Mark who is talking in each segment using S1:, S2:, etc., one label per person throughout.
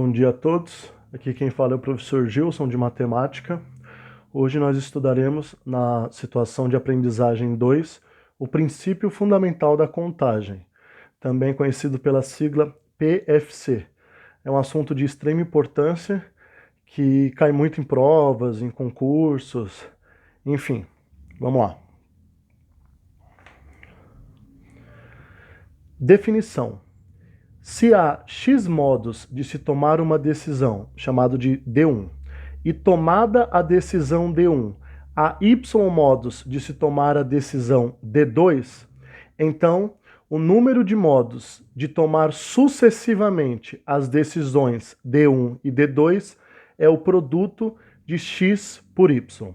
S1: Bom dia a todos, aqui quem fala é o professor Gilson de Matemática. Hoje nós estudaremos na situação de aprendizagem 2 o princípio fundamental da contagem, também conhecido pela sigla PFC. É um assunto de extrema importância que cai muito em provas, em concursos, enfim, vamos lá. Definição. Se há X modos de se tomar uma decisão, chamado de D1, e tomada a decisão D1, há Y modos de se tomar a decisão D2, então o número de modos de tomar sucessivamente as decisões D1 e D2 é o produto de X por Y.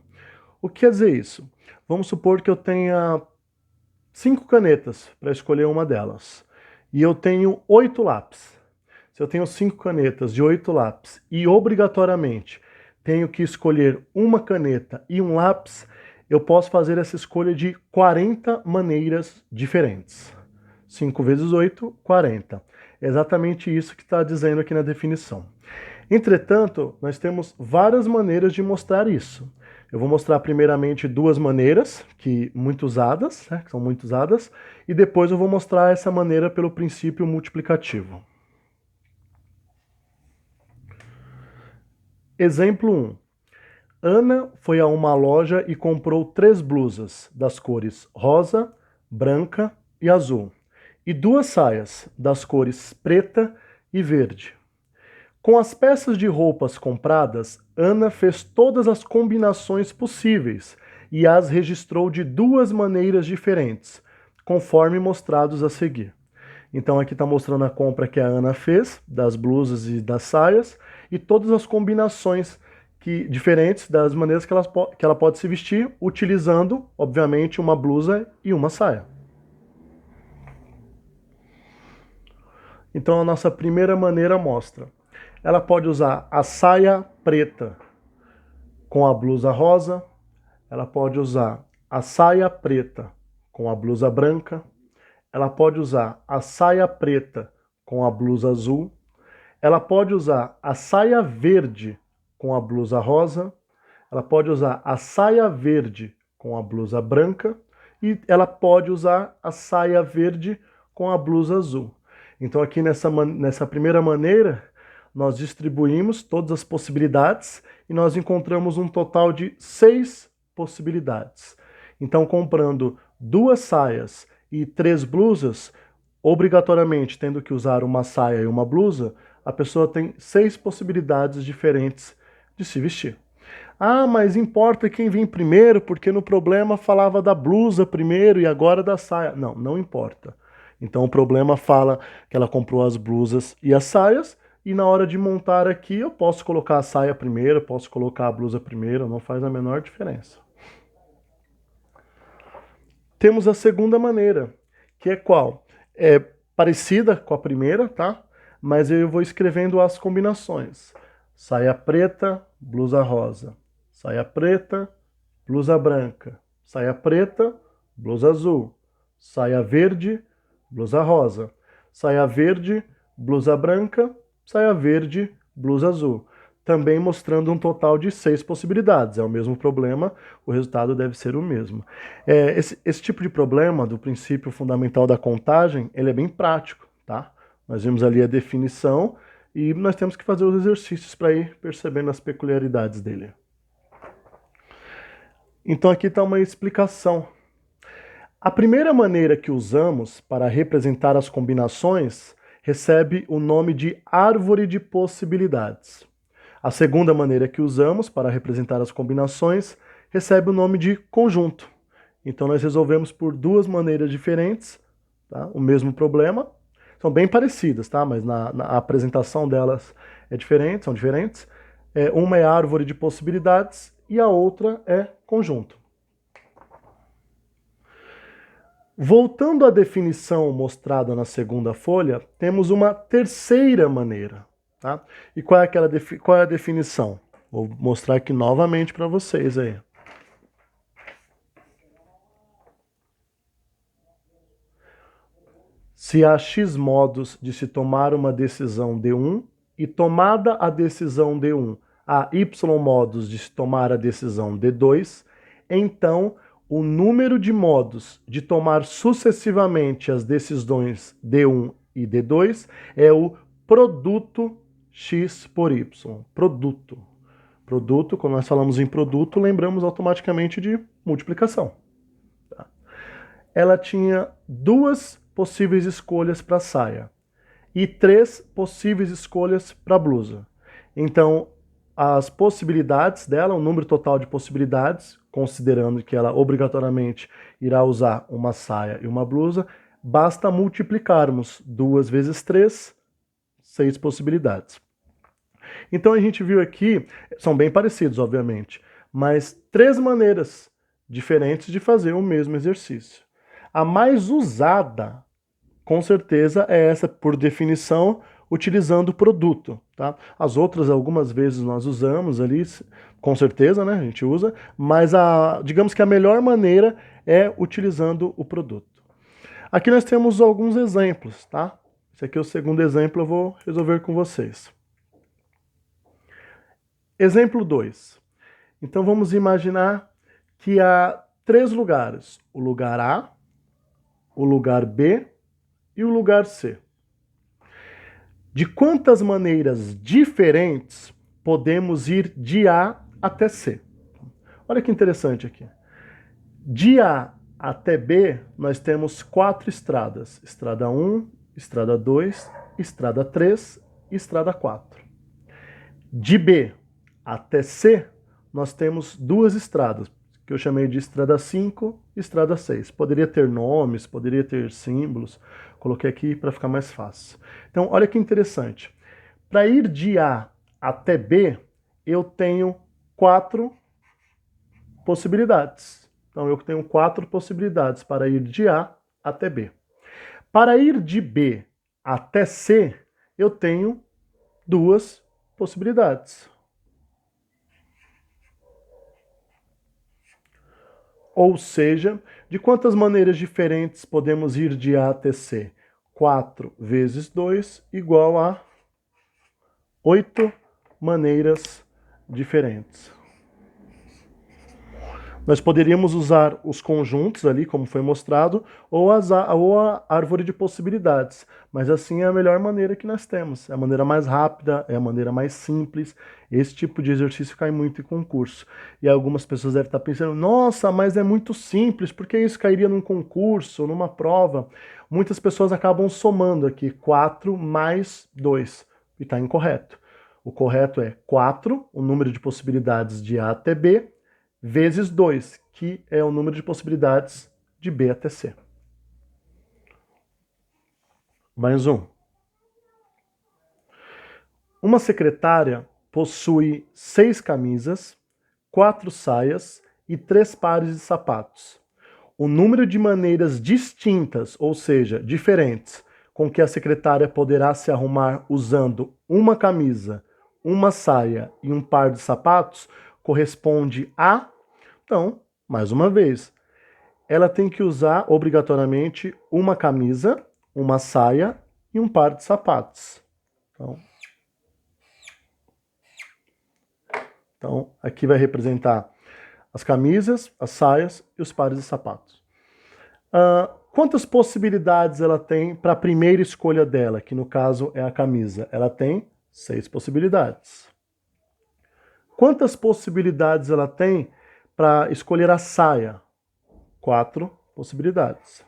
S1: O que quer dizer isso? Vamos supor que eu tenha 5 canetas para escolher uma delas. E eu tenho 8 lápis. Se eu tenho 5 canetas de 8 lápis e obrigatoriamente tenho que escolher uma caneta e um lápis, eu posso fazer essa escolha de 40 maneiras diferentes. 5 vezes 8, 40. É exatamente isso que está dizendo aqui na definição. Entretanto, nós temos várias maneiras de mostrar isso. Eu vou mostrar primeiramente duas maneiras que são muito usadas, e depois eu vou mostrar essa maneira pelo princípio multiplicativo. Exemplo 1. Ana foi a uma loja e comprou 3 blusas das cores rosa, branca e azul, e 2 saias das cores preta e verde. Com as peças de roupas compradas, Ana fez todas as combinações possíveis e as registrou de 2 maneiras diferentes, conforme mostrados a seguir. Então aqui está mostrando a compra que a Ana fez, das blusas e das saias, e todas as combinações diferentes das maneiras que ela pode se vestir, utilizando, obviamente, uma blusa e uma saia. Então a nossa primeira maneira mostra. Ela pode usar a saia preta com a blusa rosa, ela pode usar a saia preta com a blusa branca, ela pode usar a saia preta com a blusa azul, ela pode usar a saia verde com a blusa rosa, ela pode usar a saia verde com a blusa branca e ela pode usar a saia verde com a blusa azul. Então aqui nessa primeira maneira, nós distribuímos todas as possibilidades e nós encontramos um total de 6 possibilidades. Então, comprando 2 saias e 3 blusas, obrigatoriamente tendo que usar uma saia e uma blusa, a pessoa tem 6 possibilidades diferentes de se vestir. Ah, mas importa quem vem primeiro, porque no problema falava da blusa primeiro e agora da saia. Não, não importa. Então o problema fala que ela comprou as blusas e as saias, e na hora de montar aqui eu posso colocar a saia primeiro, posso colocar a blusa primeiro, não faz a menor diferença. Temos a segunda maneira, que é qual? É parecida com a primeira, tá? Mas eu vou escrevendo as combinações. Saia preta, blusa rosa. Saia preta, blusa branca. Saia preta, blusa azul. Saia verde, blusa rosa. Saia verde, blusa branca. Saia verde, blusa azul. Também mostrando um total de 6 possibilidades. É o mesmo problema, o resultado deve ser o mesmo. Esse tipo de problema do princípio fundamental da contagem, ele é bem prático, tá? Nós vimos ali a definição e nós temos que fazer os exercícios para ir percebendo as peculiaridades dele. Então aqui está uma explicação. A primeira maneira que usamos para representar as combinações recebe o nome de árvore de possibilidades. A segunda maneira que usamos para representar as combinações recebe o nome de conjunto. Então nós resolvemos por 2 maneiras diferentes, tá? O mesmo problema. São bem parecidas, tá? Mas na apresentação delas são diferentes. Uma é árvore de possibilidades e a outra é conjunto. Voltando à definição mostrada na segunda folha, temos uma terceira maneira. Tá? E qual é a definição? Vou mostrar aqui novamente para vocês aí. Se há X modos de se tomar uma decisão D1 e tomada a decisão D1 há y modos de se tomar a decisão D2, então o número de modos de tomar sucessivamente as decisões D1 e D2 é o produto x por y. Produto. Produto, quando nós falamos em produto, lembramos automaticamente de multiplicação. Tá? Ela tinha 2 possíveis escolhas para a saia e 3 possíveis escolhas para a blusa. Então, as possibilidades dela, o número total de possibilidades, considerando que ela obrigatoriamente irá usar uma saia e uma blusa, basta multiplicarmos 2 vezes 3, 6 possibilidades. Então a gente viu aqui, são bem parecidos, obviamente, mas 3 maneiras diferentes de fazer o mesmo exercício. A mais usada, com certeza, é essa, por definição, utilizando o produto. Tá? As outras, algumas vezes nós usamos ali, com certeza, né? A gente usa, mas digamos que a melhor maneira é utilizando o produto. Aqui nós temos alguns exemplos, tá? Esse aqui é o segundo exemplo, eu vou resolver com vocês. Exemplo 2. Então vamos imaginar que há 3 lugares. O lugar A, o lugar B e o lugar C. De quantas maneiras diferentes podemos ir de A até C? Olha que interessante aqui. De A até B, nós temos 4 estradas. Estrada 1, estrada 2, estrada 3 e estrada 4. De B até C, nós temos 2 estradas, que eu chamei de estrada 5 e estrada 6. Poderia ter nomes, poderia ter símbolos, coloquei aqui para ficar mais fácil. Então, olha que interessante. Para ir de A até B, eu tenho 4 possibilidades. Então, eu tenho 4 possibilidades para ir de A até B. Para ir de B até C, eu tenho 2 possibilidades. Ou seja, de quantas maneiras diferentes podemos ir de A até C? 4 vezes 2 igual a 8 maneiras diferentes. Nós poderíamos usar os conjuntos ali, como foi mostrado, ou a árvore de possibilidades. Mas assim é a melhor maneira que nós temos. É a maneira mais rápida, é a maneira mais simples. Esse tipo de exercício cai muito em concurso. E algumas pessoas devem estar pensando, nossa, mas é muito simples, por que isso cairia num concurso, numa prova? Muitas pessoas acabam somando aqui 4 mais 2, e está incorreto. O correto é 4, o número de possibilidades de A até B, vezes 2, que é o número de possibilidades de B até C. Mais um. Uma secretária possui 6 camisas, 4 saias e 3 pares de sapatos. O número de maneiras distintas, ou seja, diferentes, com que a secretária poderá se arrumar usando uma camisa, uma saia e um par de sapatos corresponde a... Então, mais uma vez, ela tem que usar obrigatoriamente uma camisa, uma saia e um par de sapatos. Então aqui vai representar as camisas, as saias e os pares de sapatos. Quantas possibilidades ela tem para a primeira escolha dela, que no caso é a camisa? Ela tem 6 possibilidades. Quantas possibilidades ela tem para escolher a saia? 4 possibilidades.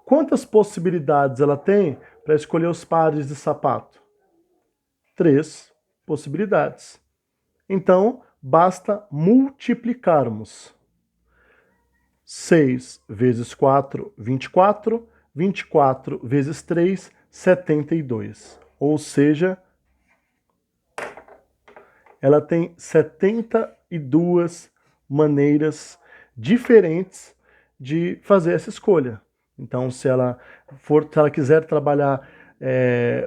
S1: Quantas possibilidades ela tem para escolher os pares de sapato? 3 possibilidades. Então, basta multiplicarmos. 6 vezes 4, 24. 24 vezes 3, 72. Ou seja, ela tem 72 maneiras diferentes de fazer essa escolha. Então, se ela quiser trabalhar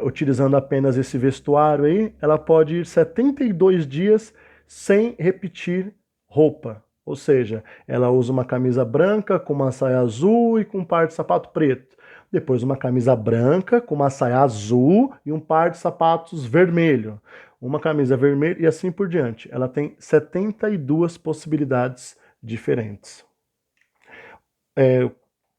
S1: utilizando apenas esse vestuário aí, ela pode ir 72 dias sem repetir roupa. Ou seja, ela usa uma camisa branca com uma saia azul e com um par de sapato preto. depois uma camisa branca com uma saia azul e um par de sapatos vermelho, uma camisa vermelha e assim por diante. Ela tem 72 possibilidades diferentes.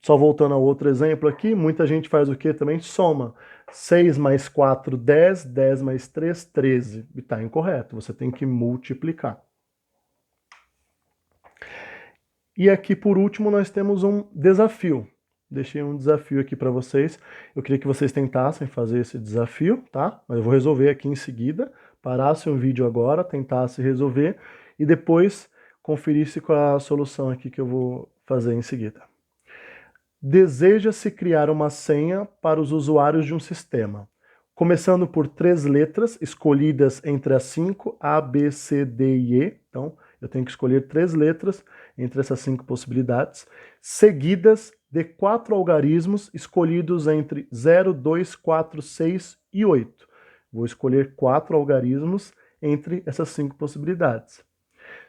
S1: Só voltando ao outro exemplo aqui, muita gente faz o que também? Soma. 6 mais 4, 10, 10 mais 3, 13. E está incorreto, você tem que multiplicar. E aqui, por último, nós temos um desafio. Deixei um desafio aqui para vocês. Eu queria que vocês tentassem fazer esse desafio, tá? Mas eu vou resolver aqui em seguida. Parasse o vídeo agora, tentasse resolver e depois conferisse com a solução aqui que eu vou fazer em seguida. Deseja-se criar uma senha para os usuários de um sistema, começando por 3 letras escolhidas entre as 5, A, B, C, D e E. Então, eu tenho que escolher 3 letras entre essas 5 possibilidades, seguidas de 4 algarismos escolhidos entre 0, 2, 4, 6 e 8. Vou escolher 4 algarismos entre essas 5 possibilidades.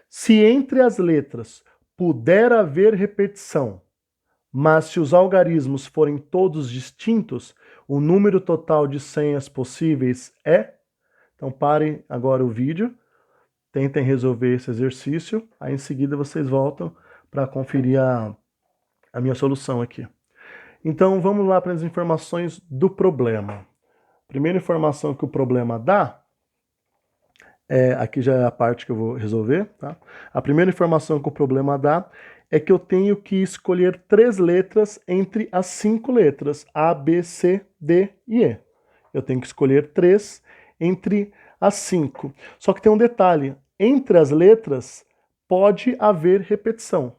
S1: Se entre as letras puder haver repetição, mas se os algarismos forem todos distintos, o número total de senhas possíveis é... Então parem agora o vídeo, tentem resolver esse exercício, aí em seguida vocês voltam para conferir a minha solução aqui. Então vamos lá para as informações do problema. Primeira informação que o problema dá, aqui já é a parte que eu vou resolver, tá? A primeira informação que o problema dá é que eu tenho que escolher 3 letras entre as 5 letras, A, B, C, D e E. Eu tenho que escolher 3 entre as 5. Só que tem um detalhe, entre as letras pode haver repetição.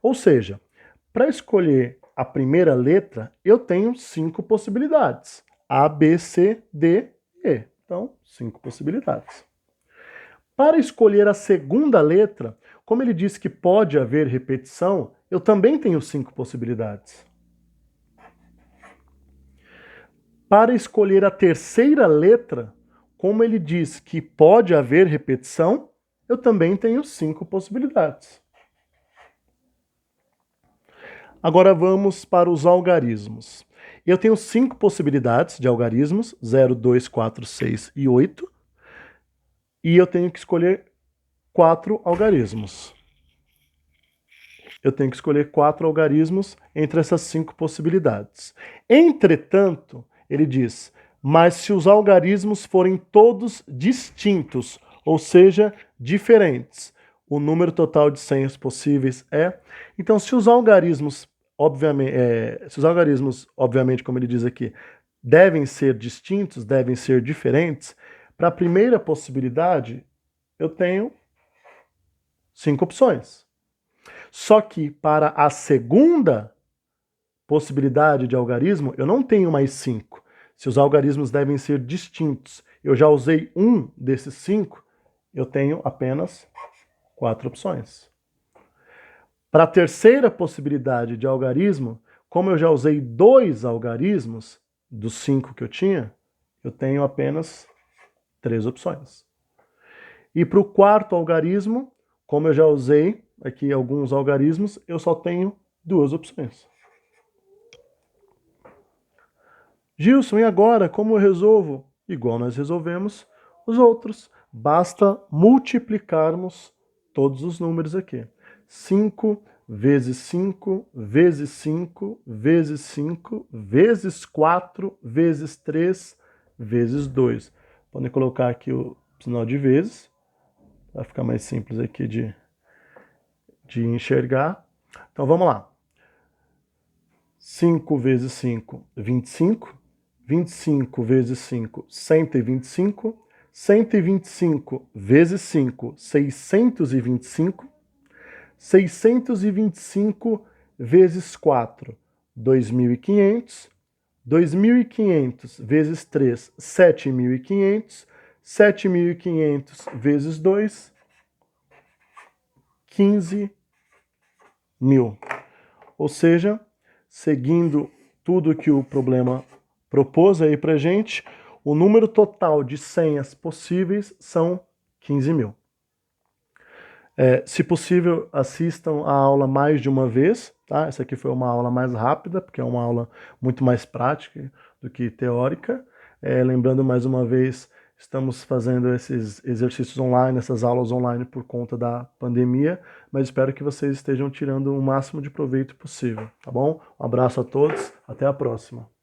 S1: Ou seja, para escolher a primeira letra, eu tenho 5 possibilidades. A, B, C, D, E. Então, 5 possibilidades. Para escolher a segunda letra, como ele disse que pode haver repetição, eu também tenho 5 possibilidades. Para escolher a terceira letra, como ele diz que pode haver repetição, eu também tenho 5 possibilidades. Agora vamos para os algarismos. Eu tenho 5 possibilidades de algarismos, 0, 2, 4, 6 e 8. E eu tenho que escolher 4 algarismos. Eu tenho que escolher 4 algarismos entre essas 5 possibilidades. Entretanto, ele diz, mas se os algarismos forem todos distintos, ou seja, diferentes, o número total de senhas possíveis é... Então, se os algarismos, obviamente, como ele diz aqui, devem ser distintos, devem ser diferentes, para a primeira possibilidade, eu tenho 5 opções. Só que para a segunda possibilidade de algarismo, eu não tenho mais 5. Se os algarismos devem ser distintos, eu já usei um desses 5, eu tenho apenas 4 opções. Para a terceira possibilidade de algarismo, como eu já usei 2 algarismos dos 5 que eu tinha, eu tenho apenas 3 opções. E para o quarto algarismo, como eu já usei aqui alguns algarismos, eu só tenho 2 opções. Gilson, e agora como eu resolvo? Igual nós resolvemos os outros. Basta multiplicarmos todos os números aqui. 5 vezes 5, vezes 5, vezes 5, vezes 4, vezes 3, vezes 2. Podem colocar aqui o sinal de vezes, para ficar mais simples aqui de enxergar. Então vamos lá. 5 vezes 5, 25. 25 vezes 5, 125. 125 vezes 5, 625. 625 vezes 4, 2.500. 2.500 vezes 3, 7.500. 7.500 vezes 2, 15.000. Ou seja, seguindo tudo que o problema propôs aí pra gente, o número total de senhas possíveis são 15.000. Se possível, assistam a aula mais de uma vez, tá? Essa aqui foi uma aula mais rápida, porque é uma aula muito mais prática do que teórica. Lembrando mais uma vez, estamos fazendo esses exercícios online, essas aulas online por conta da pandemia, mas espero que vocês estejam tirando o máximo de proveito possível, tá bom? Um abraço a todos, até a próxima.